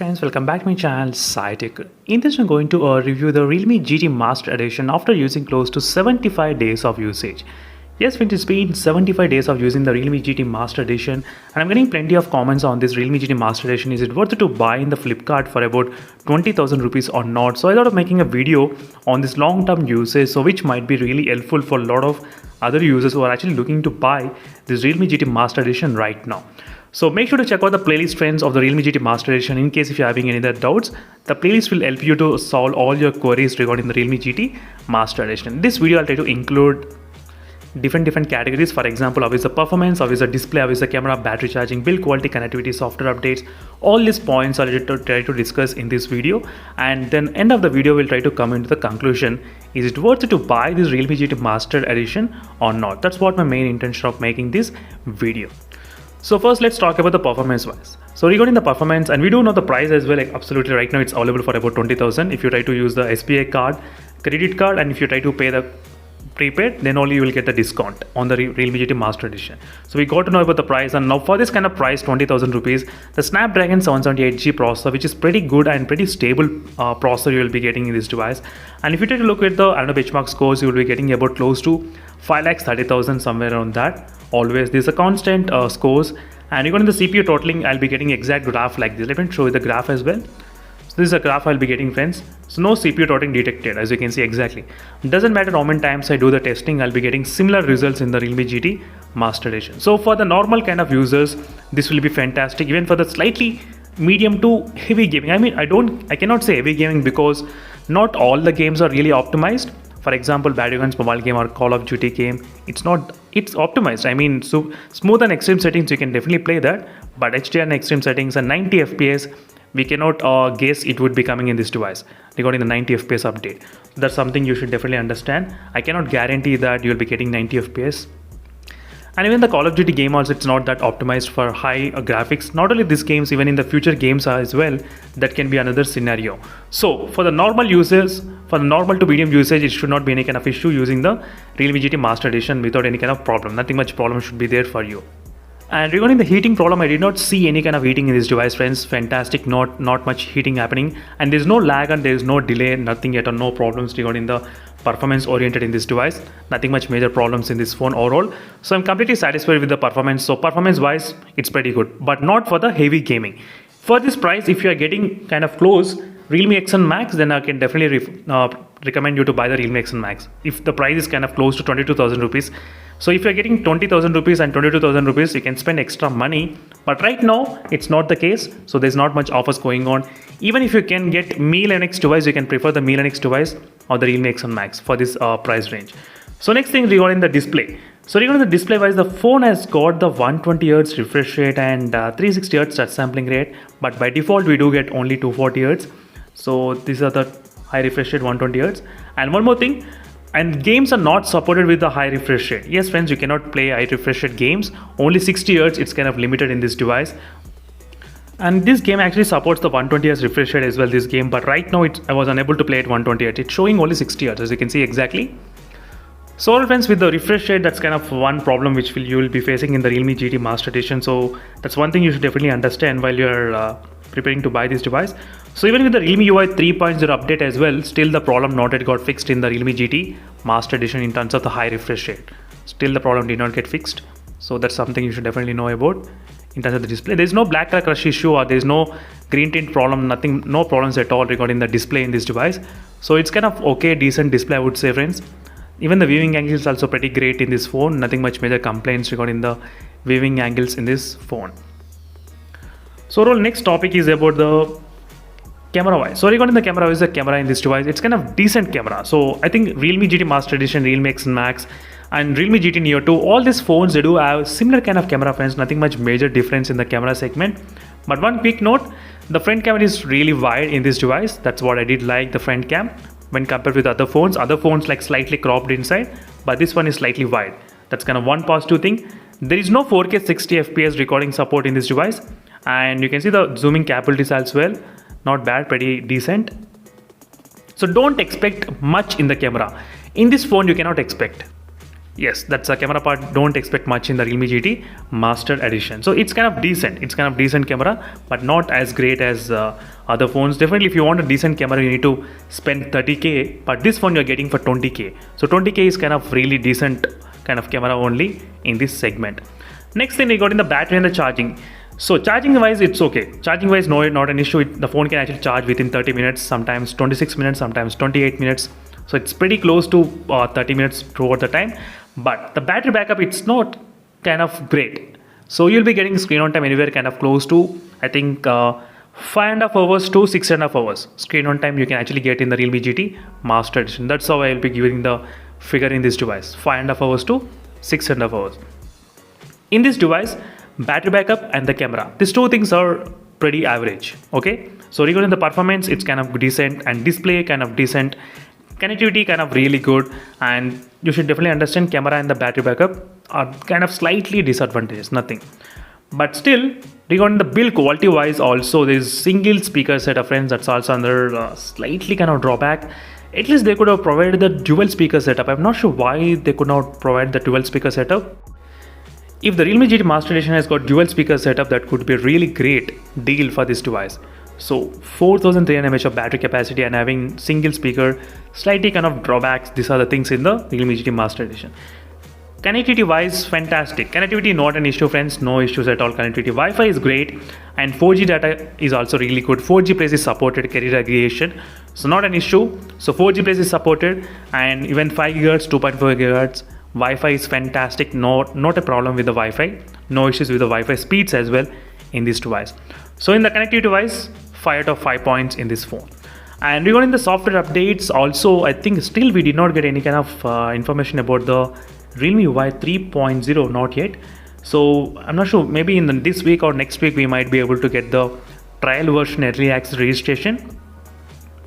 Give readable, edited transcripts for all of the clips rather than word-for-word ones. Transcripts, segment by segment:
friends, welcome back to my channel SciTech. In this I'm going to review the Realme GT Master Edition after using close to 75 days of usage. Yes friends, it's been 75 days of using the Realme GT Master Edition and I'm getting plenty of comments on this Realme GT Master Edition. Is it worth it to buy in the Flipkart for about 20,000 rupees or not? So I thought of making a video on this long-term usage, so which might be really helpful for a lot of other users who are actually looking to buy this Realme GT Master Edition right now. So make sure to check out the playlist trends of the Realme GT Master Edition in case if you're having any other doubts. The playlist will help you to solve all your queries regarding the Realme GT Master Edition. In this video, I'll try to include different categories. For example, how is the performance, how is the display, how is the camera, battery charging, build quality, connectivity, software updates. All these points I'll try to discuss in this video, and then end of the video we'll try to come into the conclusion. Is it worth it to buy this Realme GT Master Edition or not? That's what my main intention of making this video. So first let's talk about the performance wise. So regarding the performance, and we do know the price as well, like absolutely right now it's available for about 20,000 if you try to use the SBI card, credit card, and if you try to pay the prepaid, then only you will get the discount on the Realme GT Master Edition. So we got to know about the price, and now for this kind of price, 20,000 rupees, the Snapdragon 778G processor, which is pretty good and pretty stable processor you will be getting in this device. And if you take a look at the benchmark scores, you will be getting about close to 5,30,000, somewhere around that. Always there's a constant scores. And regarding the CPU throttling, I'll be getting exact graph like this. Let me show you the graph as well. So this is a graph I'll be getting, friends. So no CPU throttling detected, as you can see exactly. Doesn't matter how many times I do the testing, I'll be getting similar results in the Realme GT Master Edition. So for the normal kind of users, this will be fantastic. Even for the slightly medium to heavy gaming, I mean, I cannot say heavy gaming because not all the games are really optimized. For example, Battlegrounds mobile game or Call of Duty game, it's optimized. I mean, so smooth and extreme settings, you can definitely play that, but HDR and extreme settings and 90 FPS, we cannot guess it would be coming in this device regarding the 90 FPS update. That's something you should definitely understand. I cannot guarantee that you'll be getting 90 FPS. And even the Call of Duty game also, it's not that optimized for high graphics. Not only these games, even in the future games as well, that can be another scenario. So for the normal users, for the normal to medium usage, it should not be any kind of issue using the Realme GT Master Edition without any kind of problem. Nothing much problem should be there for you. And regarding the heating problem, I did not see any kind of heating in this device, friends. Fantastic, not much heating happening, and there's no lag and there's no delay, nothing yet, or no problems regarding the performance oriented in this device. Nothing much major problems in this phone overall. So I'm completely satisfied with the performance. So performance wise, it's pretty good, but not for the heavy gaming. For this price, if you are getting kind of close Realme X1 Max, then I can definitely recommend you to buy the Realme X1 Max. If the price is kind of close to 22,000 rupees. So if you're getting 20,000 rupees and 22,000 rupees, you can spend extra money. But right now, it's not the case. So there's not much offers going on. Even if you can get Mi 11X device, you can prefer the Mi 11X device or the Realme X1 Max for this price range. So next thing regarding the display. So regarding the display wise, the phone has got the 120Hz refresh rate and 360Hz touch sampling rate. But by default, we do get only 240Hz. So these are the high refresh rate 120Hz. And one more thing, and games are not supported with the high refresh rate. Yes friends, you cannot play high refresh rate games. Only 60Hz, it's kind of limited in this device. And this game actually supports the 120Hz refresh rate as well, this game. But right now, I was unable to play at 120Hz. It's showing only 60Hz, as you can see exactly. So all friends, with the refresh rate, that's kind of one problem which you will be facing in the Realme GT Master Edition. So that's one thing you should definitely understand while you're preparing to buy this device. So even with the Realme UI 3.0 update as well, still the problem not yet got fixed in the Realme GT Master Edition in terms of the high refresh rate. Still the problem did not get fixed. So that's something you should definitely know about in terms of the display. There's no black color crush issue or there's no green tint problem, nothing, no problems at all regarding the display in this device. So it's kind of okay, decent display, I would say friends. Even the viewing angle is also pretty great in this phone. Nothing much major complaints regarding the viewing angles in this phone. So overall, next topic is about the camera wise. So regarding the camera wise, the camera in this device, it's kind of decent camera. So I think Realme GT Master Edition, Realme X Max and Realme GT Neo 2, all these phones, they do have similar kind of camera, friends. Nothing much major difference in the camera segment. But one quick note, the front camera is really wide in this device. That's what I did like, the front cam, when compared with other phones. Other phones like slightly cropped inside, but this one is slightly wide. That's kind of one positive thing. There is no 4K 60 FPS recording support in this device. And you can see the zooming capabilities as well. Not bad, pretty decent. So don't expect much in the camera. In this phone, you cannot expect. Yes, that's a camera part. Don't expect much in the Realme GT Master Edition. So it's kind of decent. It's kind of decent camera, but not as great as other phones. Definitely, if you want a decent camera, you need to spend 30K. But this phone you're getting for 20K. So 20K is kind of really decent kind of camera only in this segment. Next thing we got in the battery and the charging. So charging wise, it's okay. Charging wise, no, not an issue. The phone can actually charge within 30 minutes, sometimes 26 minutes, sometimes 28 minutes. So it's pretty close to 30 minutes throughout the time. But the battery backup, it's not kind of great. So you'll be getting screen on time anywhere kind of close to, I think, 5.5 hours to 6.5 hours. Screen on time you can actually get in the Realme GT Master Edition. That's how I will be giving the figure in this device. 5.5 hours to 6.5 hours. In this device, battery backup and the camera, these two things are pretty average. Okay, so regarding the performance, it's kind of decent, and display kind of decent, connectivity kind of really good, and you should definitely understand camera and the battery backup are kind of slightly disadvantages, nothing. But still, regarding the build quality wise, also there is single speaker setup, friends. That's also another slightly kind of drawback. At least they could have provided the dual speaker setup. I'm not sure why they could not provide the dual speaker setup. If the Realme GT Master Edition has got dual speaker setup, that could be a really great deal for this device. So 4300 mAh of battery capacity and having single speaker, slightly kind of drawbacks. These are the things in the Realme GT Master Edition. Connectivity wise, fantastic. Connectivity not an issue, friends. No issues at all. Connectivity, Wi-Fi is great, and 4G data is also really good. 4G Plus is supported, carrier aggregation, so not an issue. So 4G Plus is supported, and even 5 GHz, 2.4 GHz. Wi-Fi is fantastic. Not a problem with the Wi-Fi. No issues with the Wi-Fi speeds as well in this device. So in the connectivity device, 5 out of 5 points in this phone. And regarding the software updates, also I think still we did not get any kind of information about the Realme UI 3.0, not yet. So I'm not sure, maybe in this week or next week we might be able to get the trial version early access registration.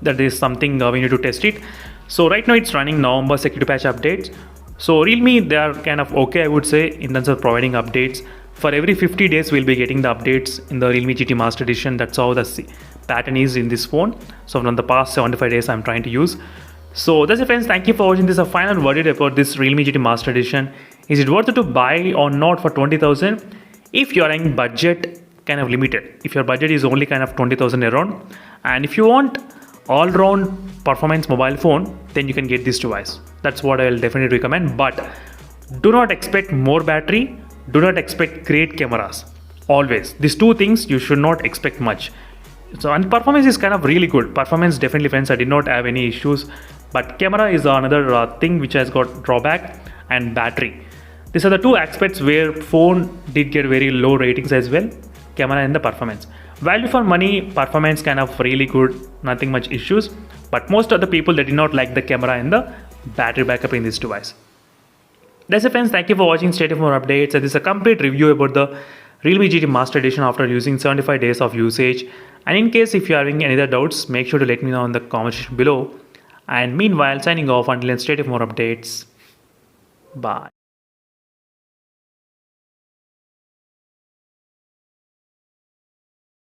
That is something we need to test it. So right now it's running November security patch updates. So Realme, they are kind of okay, I would say, in terms of providing updates. For every 50 days we'll be getting the updates in the Realme GT Master Edition. That's how the pattern is in this phone. So from the past 75 days I'm trying to use. So that's it, friends. Thank you for watching this. A final verdict about this Realme GT Master Edition. Is it worth it to buy or not for 20,000? If you are in budget, kind of limited. If your budget is only kind of 20,000 around, and if you want all-round performance mobile phone, then you can get this device. That's what I will definitely recommend. But do not expect more battery. Do not expect great cameras. Always, these two things you should not expect much. So, and performance is kind of really good. Performance, definitely, friends, I did not have any issues. But camera is another thing which has got drawback, and battery. These are the two aspects where phone did get very low ratings as well. Camera and the performance. Value for money, performance kind of really good. Nothing much issues. But most of the people, they did not like the camera and the battery backup in this device. That's it, friends. Thank you for watching. Stay tuned for more updates. And this is a complete review about the Realme GT Master Edition after using 75 days of usage. And in case if you are having any other doubts, make sure to let me know in the comment section below. And meanwhile, signing off until then, stay tuned for more updates. Bye.